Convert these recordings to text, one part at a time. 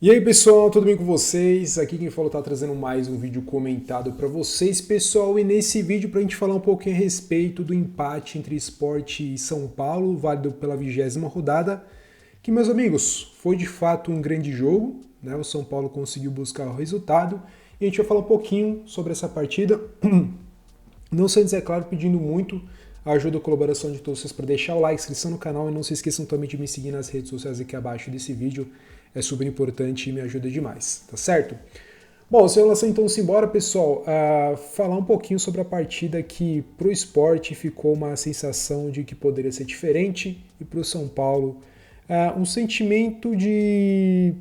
E aí pessoal, tudo bem com vocês? Aqui quem falou tá trazendo mais um vídeo comentado para vocês, pessoal, e nesse vídeo para a gente falar um pouquinho a respeito do empate entre Sport e São Paulo, válido pela 20ª rodada, que, meus amigos, foi de fato um grande jogo, né? O São Paulo conseguiu buscar o resultado e a gente vai falar um pouquinho sobre essa partida, não sendo, é claro, pedindo muito a ajuda e a colaboração de todos vocês para deixar o like, inscrição no canal e não se esqueçam também de me seguir nas redes sociais aqui abaixo desse vídeo. É super importante e me ajuda demais, tá certo? Bom, sem enrolação, então, simbora, pessoal, falar um pouquinho sobre a partida que pro Sport ficou uma sensação de que poderia ser diferente e pro São Paulo um sentimento de...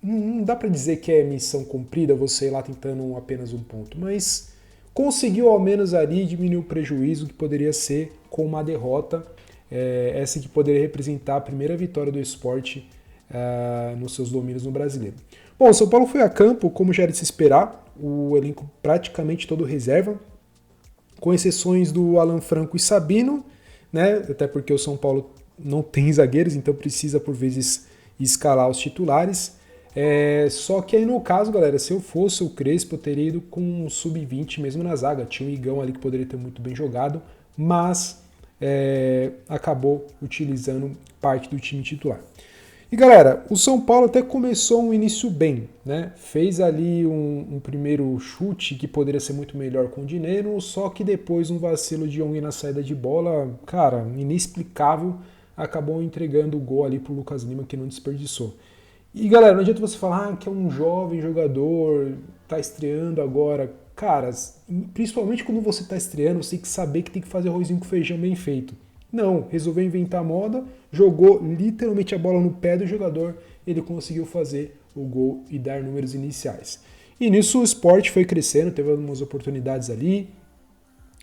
Não dá para dizer que é missão cumprida, você ir lá tentando apenas um ponto, mas conseguiu ao menos ali diminuir o prejuízo que poderia ser com uma derrota, essa que poderia representar a primeira vitória do Sport nos seus domínios no Brasileiro. Bom, o São Paulo foi a campo, como já era de se esperar, o elenco praticamente todo reserva, com exceções do Alan Franco e Sabino, né? Até porque o São Paulo não tem zagueiros, então precisa por vezes escalar os titulares. Só que aí no caso, galera, se eu fosse o Crespo, eu teria ido com um sub-20 mesmo na zaga. Tinha um Igão ali que poderia ter muito bem jogado, mas acabou utilizando parte do time titular. E galera, o São Paulo até começou um início bem, né? Fez ali um primeiro chute que poderia ser muito melhor com o Dinheiro, só que depois um vacilo de Young na saída de bola, cara, inexplicável, acabou entregando o gol ali pro Lucas Lima, que não desperdiçou. E galera, não adianta você falar que é um jovem jogador, tá estreando agora. Cara, principalmente quando você tá estreando, você tem que saber que tem que fazer arrozinho com feijão bem feito. Não, resolveu inventar moda, jogou literalmente a bola no pé do jogador, ele conseguiu fazer o gol e dar números iniciais. E nisso o Sport foi crescendo, teve algumas oportunidades ali,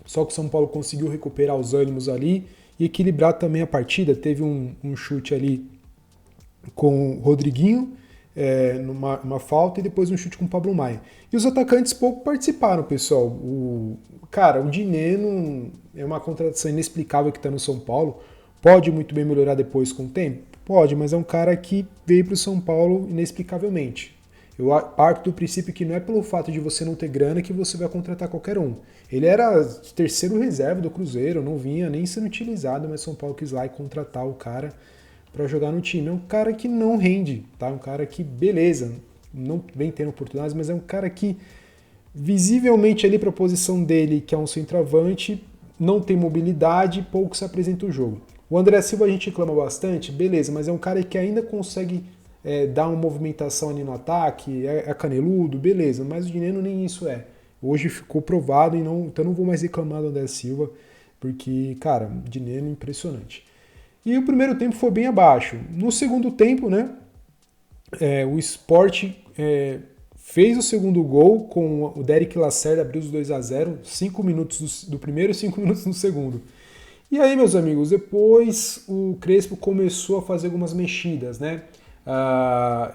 só que o São Paulo conseguiu recuperar os ânimos ali e equilibrar também a partida. Teve um chute ali com o Rodriguinho, numa falta, e depois um chute com o Pablo Maia. E os atacantes pouco participaram, pessoal. O Dineno é uma contratação inexplicável que está no São Paulo. Pode muito bem melhorar depois com o tempo? Pode, mas é um cara que veio para o São Paulo inexplicavelmente. Eu parto do princípio que não é pelo fato de você não ter grana que você vai contratar qualquer um. Ele era terceiro reserva do Cruzeiro, não vinha nem sendo utilizado, mas São Paulo quis lá e contratar o cara para jogar no time. É um cara que não rende, tá? Um cara que, beleza, não vem tendo oportunidades, mas é um cara que visivelmente ali para a posição dele, que é um centroavante, não tem mobilidade, pouco se apresenta o jogo. O André Silva a gente reclama bastante, beleza, mas é um cara que ainda consegue dar uma movimentação ali no ataque, é caneludo, beleza, mas o Dineno nem isso é. Hoje ficou provado, então não vou mais reclamar do André Silva, porque, cara, Dineno impressionante. E o primeiro tempo foi bem abaixo. No segundo tempo, né, o Sport fez o segundo gol com o Derek Lacerda, abriu os 2-0, 5 minutos do primeiro e 5 minutos no segundo. E aí, meus amigos, depois o Crespo começou a fazer algumas mexidas, né?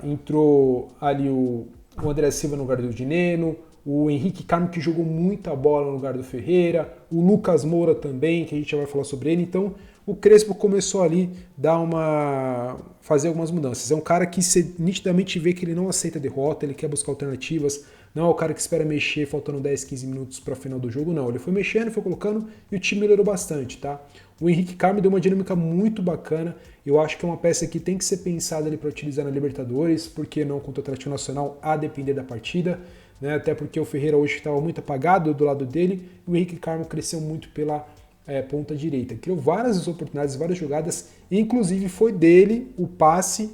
Entrou ali o André Silva no lugar do Dineno, o Henrique Carmo, que jogou muita bola no lugar do Ferreira, o Lucas Moura também, que a gente já vai falar sobre ele. Então, o Crespo começou ali fazer algumas mudanças. É um cara que você nitidamente vê que ele não aceita derrota, ele quer buscar alternativas, não é o cara que espera mexer faltando 10, 15 minutos para o final do jogo, não. Ele foi mexendo, foi colocando e o time melhorou bastante, tá? O Henrique Carmo deu uma dinâmica muito bacana. Eu acho que é uma peça que tem que ser pensada ali para utilizar na Libertadores, porque não contra o Atlético Nacional, a depender da partida, né? Até porque o Ferreira hoje estava muito apagado do lado dele e o Henrique Carmo cresceu muito pela ponta direita. Criou várias oportunidades, várias jogadas, inclusive foi dele o passe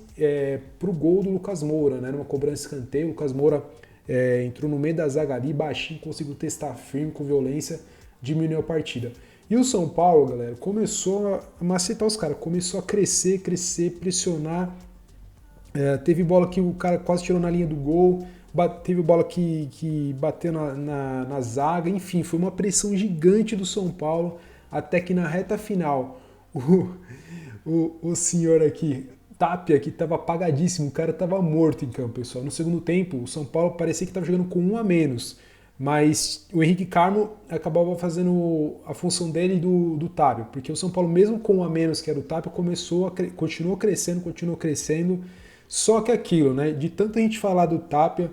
para o gol do Lucas Moura, né? Numa cobrança de escanteio, o Lucas Moura entrou no meio da zaga ali, baixinho, conseguiu testar firme, com violência, diminuiu a partida. E o São Paulo, galera, começou a macetar os caras, começou a crescer, pressionar. Teve bola que o cara quase tirou na linha do gol, teve bola que bateu na zaga, enfim, foi uma pressão gigante do São Paulo, até que na reta final, o senhor aqui, Tapia, que estava apagadíssimo, o cara estava morto em campo, pessoal. No segundo tempo, o São Paulo parecia que estava jogando com um a menos, mas o Henrique Carmo acabava fazendo a função dele do Tapia, porque o São Paulo, mesmo com um a menos que era o Tapia, continuou crescendo, Só que aquilo, né? De tanta gente falar do Tapia,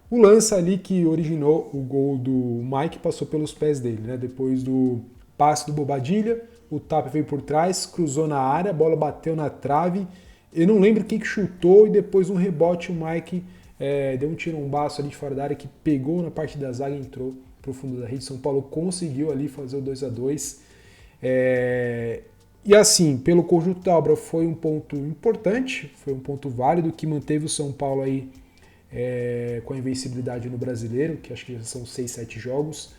o lance ali que originou o gol do Mike passou pelos pés dele, né? Depois do passe do Bobadilha, o Tapia veio por trás, cruzou na área, a bola bateu na trave. Eu não lembro quem que chutou e depois um rebote o Mike deu um tirombaço ali de fora da área que pegou na parte da zaga e entrou pro fundo da rede. São Paulo conseguiu ali fazer o 2-2. E assim, pelo conjunto da obra foi um ponto importante, foi um ponto válido que manteve o São Paulo aí com a invencibilidade no Brasileiro, que acho que já são 6, 7 jogos.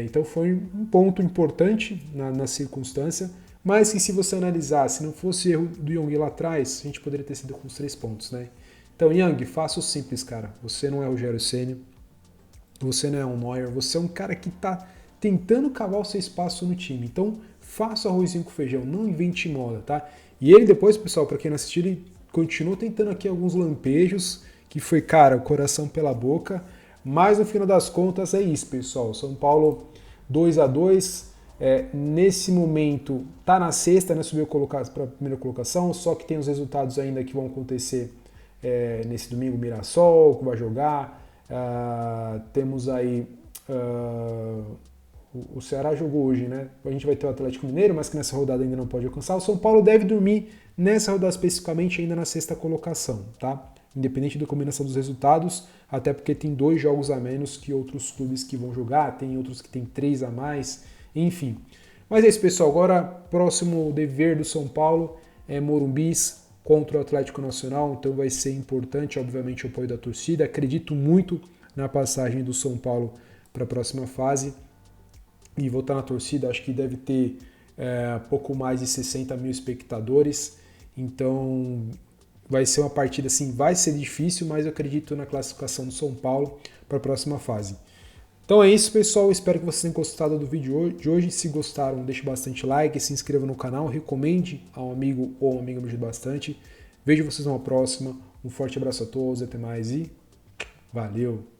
Então foi um ponto importante na circunstância, mas que se você analisar, se não fosse erro do Young lá atrás, a gente poderia ter sido com os 3 pontos, né? Então, Young, faça o simples, cara. Você não é o Rogério Ceni, você não é um Neuer, você é um cara que está tentando cavar o seu espaço no time. Então, faça arrozinho com feijão, não invente moda, tá? E ele depois, pessoal, para quem não assistiu, ele continuou tentando aqui alguns lampejos, que foi, cara, o coração pela boca. Mas no final das contas é isso, pessoal. São Paulo 2-2. Nesse momento tá na sexta, né? Subiu para a primeira colocação, só que tem os resultados ainda que vão acontecer nesse domingo. Mirassol, que vai jogar. Temos aí. O Ceará jogou hoje, né? A gente vai ter o Atlético Mineiro, mas que nessa rodada ainda não pode alcançar. O São Paulo deve dormir nessa rodada especificamente ainda na sexta colocação, tá? Independente da combinação dos resultados, até porque tem 2 jogos a menos que outros clubes que vão jogar, tem outros que tem 3 a mais, enfim. Mas é isso, pessoal. Agora, próximo dever do São Paulo é Morumbis contra o Atlético Nacional, então vai ser importante, obviamente, o apoio da torcida. Acredito muito na passagem do São Paulo para a próxima fase e vou estar na torcida, acho que deve ter pouco mais de 60 mil espectadores, então vai ser uma partida assim, vai ser difícil, mas eu acredito na classificação do São Paulo para a próxima fase. Então é isso, pessoal, espero que vocês tenham gostado do vídeo de hoje. Se gostaram, deixe bastante like, se inscreva no canal, recomende a um amigo ou uma amiga, me ajuda bastante. Vejo vocês numa próxima, um forte abraço a todos, até mais e valeu!